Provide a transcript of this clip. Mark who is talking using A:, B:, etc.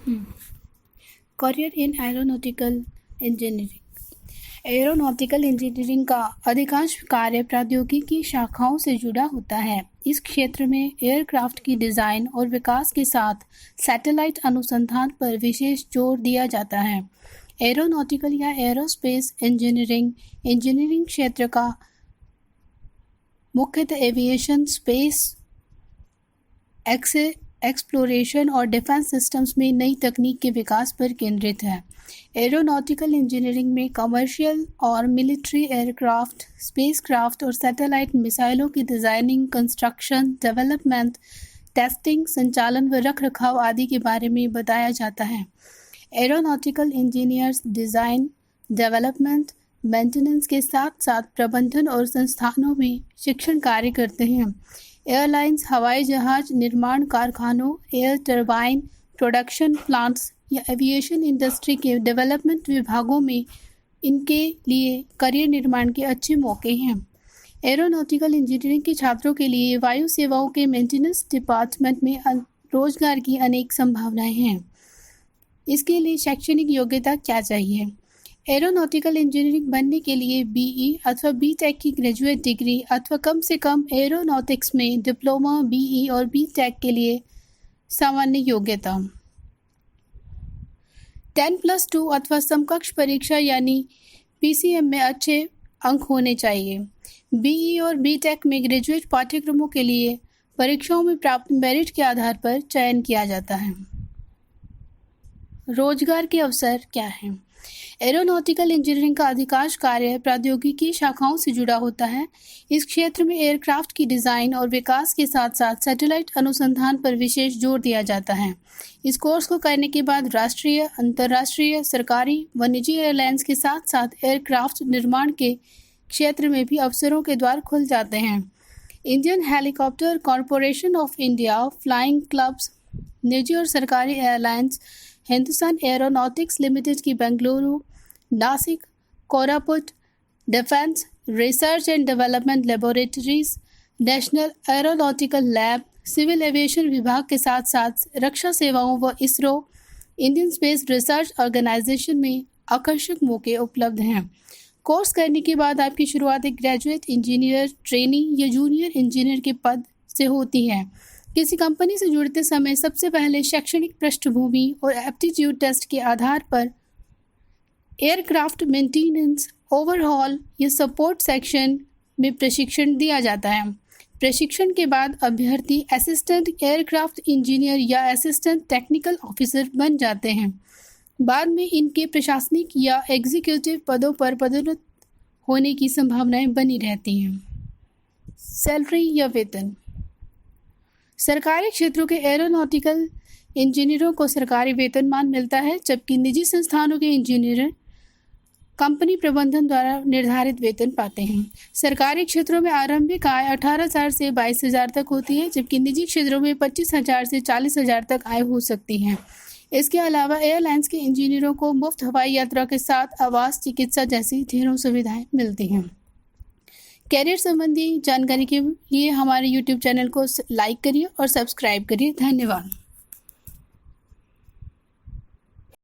A: Career in aeronautical engineering. Aeronautical engineering का अधिकांश कार्य प्रौद्योगिकी शाखाओं से जुड़ा होता है। इस क्षेत्र में एयरक्राफ्ट की डिज़ाइन और विकास के साथ सैटेलाइट अनुसंधान पर विशेष जोर दिया जाता है। एरोनॉटिकल या एरोस्पेस इंजीनियरिंग क्षेत्र का मुख्यतः एविएशन, स्पेस एक्सप्लोरेशन और डिफेंस सिस्टम्स में नई तकनीक के विकास पर केंद्रित है। एरोनॉटिकल इंजीनियरिंग में कमर्शियल और मिलिट्री एयरक्राफ्ट, स्पेसक्राफ्ट और सैटेलाइट मिसाइलों की डिज़ाइनिंग, कंस्ट्रक्शन, डेवलपमेंट, टेस्टिंग, संचालन व रखरखाव आदि के बारे में बताया जाता है। Aeronautical engineers design, development, maintenance के साथ साथ प्रबंधन और संस्थानों में शिक्षण कार्य करते हैं। एयरलाइंस, हवाई जहाज निर्माण कारखानों, एयर टरबाइन प्रोडक्शन प्लांट्स या एविएशन इंडस्ट्री के डेवलपमेंट विभागों में इनके लिए करियर निर्माण के अच्छे मौके हैं। एरोनॉटिकल इंजीनियरिंग के छात्रों के लिए वायु सेवाओं के मेंटेनेंस डिपार्टमेंट में रोजगार की अनेक संभावनाएं हैं। इसके लिए शैक्षणिक योग्यता क्या चाहिए? एरोनॉटिकल इंजीनियरिंग बनने के लिए बीई अथवा बीटेक की ग्रेजुएट डिग्री अथवा कम से कम एरोनॉटिक्स में डिप्लोमा, बीई और बीटेक के लिए सामान्य योग्यता 10+2 अथवा समकक्ष परीक्षा यानी पीसीएम में अच्छे अंक होने चाहिए। बीई और बीटेक में ग्रेजुएट पाठ्यक्रमों के लिए परीक्षाओं में प्राप्त मेरिट के आधार पर चयन किया जाता है। रोजगार के अवसर क्या हैं? एरोनॉटिकल इंजीनियरिंग का अधिकांश कार्य प्रौद्योगिकी शाखाओं से जुड़ा होता है। इस क्षेत्र में एयरक्राफ्ट की डिज़ाइन और विकास के साथ साथ सैटेलाइट अनुसंधान पर विशेष जोर दिया जाता है। इस कोर्स को करने के बाद राष्ट्रीय, अंतर्राष्ट्रीय, सरकारी व निजी एयरलाइंस के साथ साथ एयरक्राफ्ट निर्माण के क्षेत्र में भी अवसरों के द्वार खुल जाते हैं। Indian helicopter corporation of India, flying clubs, निजी और सरकारी एयरलाइंस, हिंदुस्तान एरोनॉटिक्स लिमिटेड की Bengaluru, Nashik, Koraput, defence research and development laboratories, national aeronautical lab, civil aviation विभाग के साथ साथ रक्षा सेवाओं व ISRO, Indian space research organisation में आकर्षक मौके उपलब्ध हैं। कोर्स करने के बाद आपकी शुरुआत एक ग्रेजुएट इंजीनियर, ट्रेनी या जूनियर इंजीनियर के पद से होती है। किसी कंपनी से जुड़ते समय सबसे पहले शैक्षणिक पृष्ठभूमि और एप्टीट्यूड टेस्ट के आधार पर एयरक्राफ्ट मेंटेनेंस, ओवरहॉल या सपोर्ट सेक्शन में प्रशिक्षण दिया जाता है। प्रशिक्षण के बाद अभ्यर्थी असिस्टेंट एयरक्राफ्ट इंजीनियर या असिस्टेंट टेक्निकल ऑफिसर बन जाते हैं। बाद में इनके प्रशासनिक या एग्जीक्यूटिव पदों पर पदोन्नत होने की संभावनाएं बनी रहती हैं। सैलरी या वेतन। सरकारी क्षेत्रों के एरोनॉटिकल इंजीनियरों को सरकारी वेतनमान मिलता है, जबकि निजी संस्थानों के इंजीनियर कंपनी प्रबंधन द्वारा निर्धारित वेतन पाते हैं। सरकारी क्षेत्रों में आरंभिक आय 18,000 से 22,000 तक होती है, जबकि निजी क्षेत्रों में 25,000 से 40,000 तक आय हो सकती है। इसके अलावा एयरलाइंस के इंजीनियरों को मुफ्त हवाई यात्रा के साथ आवास, चिकित्सा जैसी ढेरों सुविधाएं मिलती हैं। कैरियर संबंधी जानकारी के लिए हमारे YouTube चैनल को लाइक करिए और सब्सक्राइब करिए। धन्यवाद।